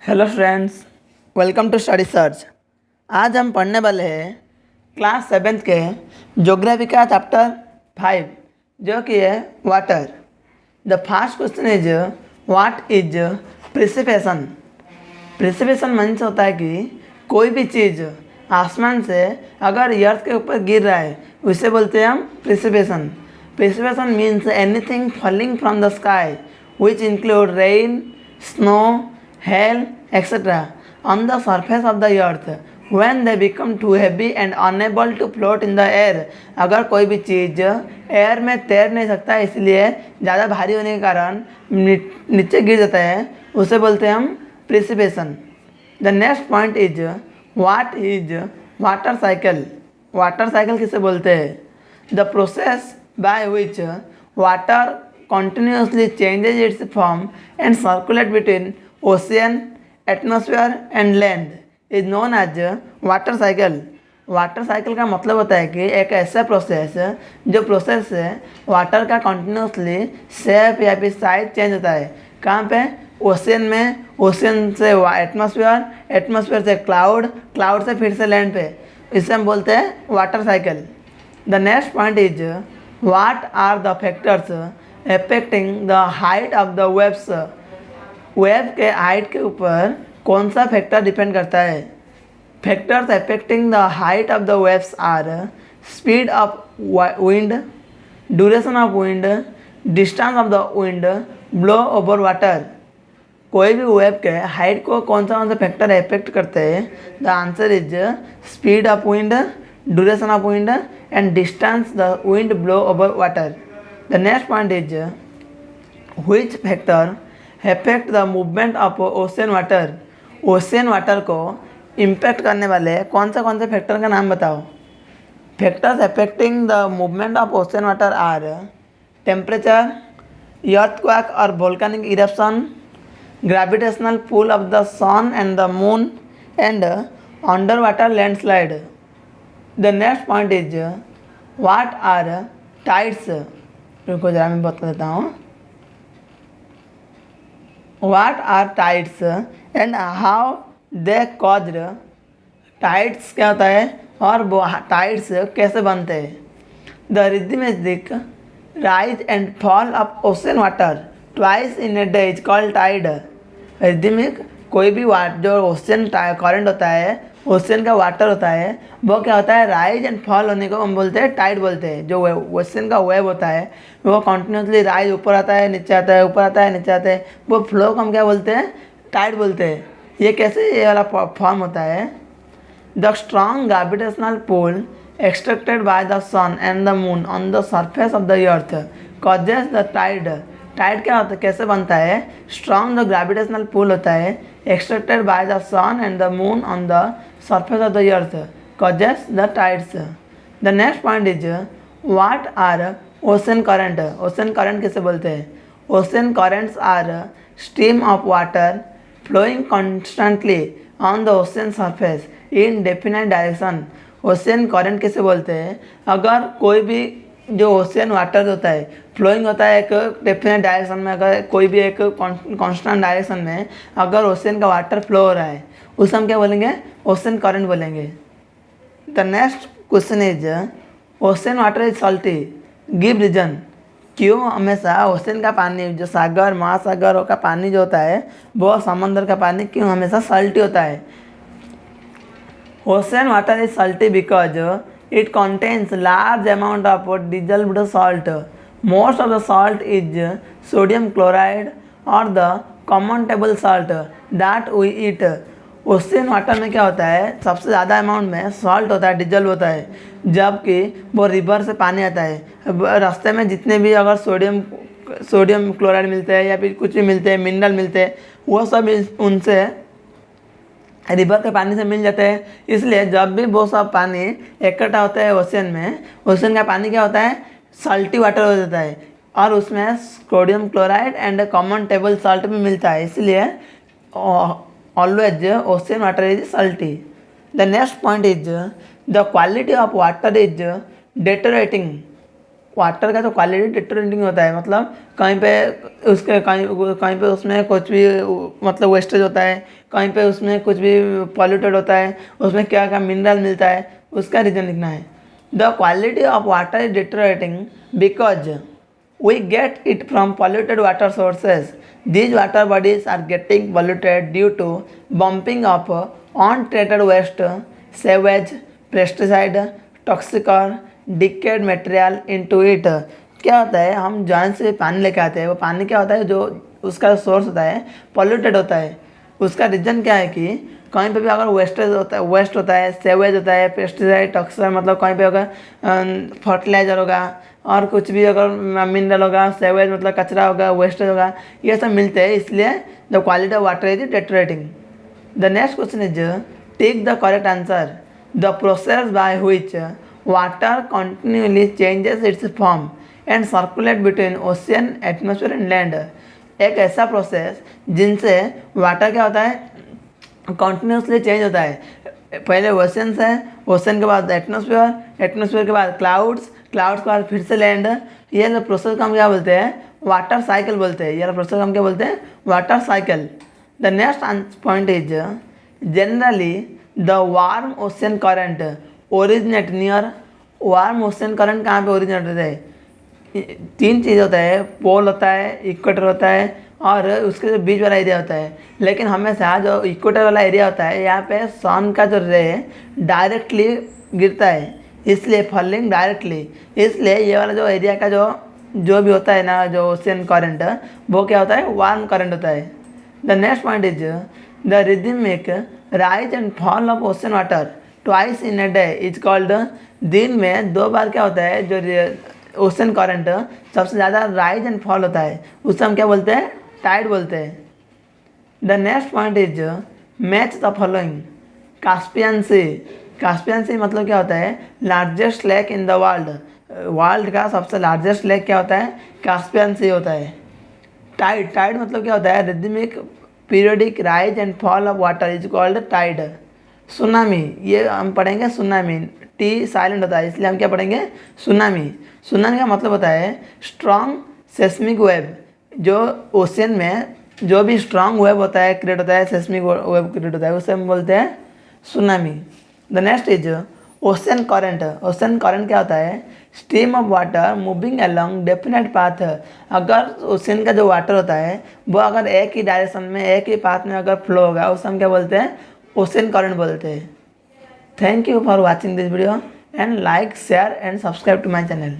Hello friends, welcome to study search. आज हम पढ़ने वाले हैं क्लास 7th के ज्योग्राफी का चैप्टर 5 जो कि है water. The first question is what is precipitation. Precipitation means होता है कि कोई भी चीज़ आसमान से अगर अर्थ के ऊपर गिर रहा है उसे बोलते हैं हम precipitation. Precipitation means anything falling from the sky which include rain, snow, hail, etc. on the surface of the earth when they become too heavy and unable to float in the air। अगर कोई भी चीज़ air में तैर नहीं सकता इसलिए ज़्यादा भारी होने के कारण नीचे गिर जाता है उसे बोलते हैं हम precipitation. The next point is what is water cycle. Water cycle किसे बोलते हैं? The process by which water continuously changes its form and circulate between ocean, atmosphere and land is known as water cycle। Water cycle का मतलब होता है कि एक ऐसा प्रोसेस जो प्रोसेस से वाटर का कंटिन्यूसली शेप या फिर साइज चेंज होता है। कहाँ पे? ओशियन में, ओशियन से एटमॉस्फेयर, एटमॉस्फेयर से क्लाउड, क्लाउड से फिर से लैंड पे। इसे हम बोलते हैं water cycle. The next point is what are the factors affecting the height of the waves. Wave के हाइट के ऊपर कौन सा फैक्टर डिपेंड करता है? Factors affecting the height of the waves are speed of wind, duration of wind, distance of the wind blow over water. कोई भी wave के हाइट को कौन सा फैक्टर अफेक्ट करते हैं? The answer is speed of wind, duration of wind and distance the wind blow over water. The next point is which factor affect the movement of ocean water। Ocean water को impact करने वाले कौन से factor का नाम बताओ? Factors affecting the movement of ocean water are temperature, earthquake और volcanic eruption, gravitational pull of the sun and the moon and underwater landslide। The next point is what are tides। रुको जरा मैं बता देता हूँ। What are tides and how they caused. Tides क्या होता है और वो टाइड्स कैसे बनते हैं? The rhythmic rise and fall of ocean water twice in a day is called tide. Rhythmic कोई भी जो ओशन करंट होता है, ओशन का वाटर होता है, वो क्या होता है? राइज एंड फॉल होने को हम बोलते हैं टाइड बोलते हैं। जो ओशन का वेव होता है वो कंटिन्यूसली राइज ऊपर आता है नीचे आता है, ऊपर आता है नीचे आता है, वो फ्लो को हम क्या बोलते हैं? टाइड बोलते हैं। ये कैसे ये वाला फॉर्म होता है? The strong gravitational pull extracted by the sun and the moon on the surface of the earth causes the tide. Tide क्या होता है, कैसे बनता है? स्ट्रॉन्ग जो ग्रेविटेशनल पुल होता है extracted by the sun and the moon on the surface of the earth causes the tides। The next point is what are ocean current। ocean current किसे बोलते हैं? ocean currents are stream of water flowing constantly on the ocean surface in definite direction। ocean current किसे बोलते हैं? अगर कोई भी जो ओशियन वाटर होता है फ्लोइंग होता है एक डेफिनेट डायरेक्शन में, अगर कोई भी एक कांस्टेंट डायरेक्शन में अगर ओशियन का वाटर फ्लो हो रहा है उसे हम क्या बोलेंगे? ओशन करंट बोलेंगे। The next question is ocean water is salty, give reason. क्यों हमेशा ओशन का पानी, जो सागर महासागर का पानी जो होता है वो समंदर का पानी क्यों हमेशा सॉल्टी होता है? Ocean water is salty because it contains large amount of dissolved salt। most of the salt is sodium chloride or the common table salt that we eat। Ocean water में क्या होता है? सबसे ज़्यादा अमाउंट में salt होता है, dissolved होता है, जबकि वो रिवर से पानी आता है। रास्ते में जितने भी अगर सोडियम क्लोराइड मिलते हैं या फिर कुछ भी मिलते हैं, मिनरल मिलते हैं, वो सब उनसे रिवर के पानी से मिल जाते हैं। इसलिए जब भी वो सब पानी इकट्ठा होता है ओशियन में, ओशियन का पानी क्या होता है? सॉल्टी वाटर हो जाता है और उसमें sodium chloride and common table salt भी मिलता है, इसलिए always ocean water is salty. The next point is the quality of water is deteriorating. Water का जो क्वालिटी डिटरेटिंग होता है, मतलब कहीं पे उसके कहीं पे उसमें कुछ भी मतलब वेस्टेज होता है, कहीं पे उसमें कुछ भी पॉल्यूटेड होता है, उसमें क्या क्या मिनरल मिलता है, उसका रीज़न लिखना है। The quality of water is deteriorating because we get it from polluted water sources. These water bodies are getting polluted due to bumping of untreated waste, sewage, pesticide, toxic or decayed material into it. क्या होता है, हम जहाँ से पानी लेके आते हैं वो पानी क्या होता है, जो उसका सोर्स होता है पॉल्यूटेड होता है। उसका रीज़न क्या है कि कहीं पे भी अगर वेस्ट होता है, सेवेज होता है, पेस्टिसाइड, टॉक्सिक, मतलब कहीं पे अगर फर्टिलाइज़र होगा और कुछ भी अगर मिनरल होगा, सेवेज मतलब कचरा होगा, वेस्टेज होगा, ये सब मिलते हैं, इसलिए the quality of water is deteriorating. The next question is take the correct answer. The process by which water continuously changes its form and circulate between ocean, atmosphere and land. एक ऐसा process जिनसे water क्या होता है, continuously change होता है। पहले ocean है, ओशन के बाद एटमॉस्फेयर, एटमॉस्फेयर के बाद क्लाउड्स, क्लाउड्स के बाद फिर से लैंड। ये जो प्रोसेस को हम क्या बोलते हैं, वाटर साइकिल बोलते हैं। ये प्रोसेस हम क्या बोलते हैं, water cycle. The next point is generally the warm ocean current originate near. Warm ocean current कहाँ पे ओरिजिनेट होता है, 3 चीज़ होता है, पोल होता है, इक्वेटर होता है और उसके जो बीच वाला एरिया होता है। लेकिन हमेशा जो इक्वेटर वाला एरिया होता है, यहाँ पे सन का जो रे डायरेक्टली गिरता है, इसलिए फॉलिंग डायरेक्टली, इसलिए ये वाला जो एरिया का जो भी होता है ना, जो ओशन करंट, वो क्या होता है, वार्म करंट होता है। The next point is the rhythmic rise and fall of ocean water twice in a day is called. दिन में 2 बार क्या होता है, जो ओशन करंट सबसे ज़्यादा राइज एंड फॉल होता है, उससे हम क्या बोलते हैं, टाइड बोलते हैं। The next point is match the following. Caspian sea, Caspian sea मतलब क्या होता है, largest lake in the world. World का सबसे लार्जेस्ट लेक क्या होता है, कास्पियन सी होता है। टाइड, टाइड मतलब क्या होता है, rhythmic periodic rise and fall of water is called tide. Tsunami, ये हम पढ़ेंगे सुनामी, टी साइलेंट होता है, इसलिए हम क्या पढ़ेंगे, सुनामी। सुनामी का मतलब होता है स्ट्रॉन्ग सेस्मिक वेव। जो ओशन में जो भी स्ट्रॉन्ग वेव होता है, क्रिएट होता है, सेस्मिक वेव क्रिएट होता है, उसे हम बोलते हैं tsunami. The next is ocean current. Ocean current क्या होता है, stream of water moving along definite path. अगर ओशन का जो वाटर होता है वो अगर एक ही डायरेक्शन में, एक ही पाथ में अगर फ्लो होगा, उसे हम क्या बोलते हैं, ओशन करंट बोलते हैं। Thank you for watching this video and like, share and subscribe to my channel.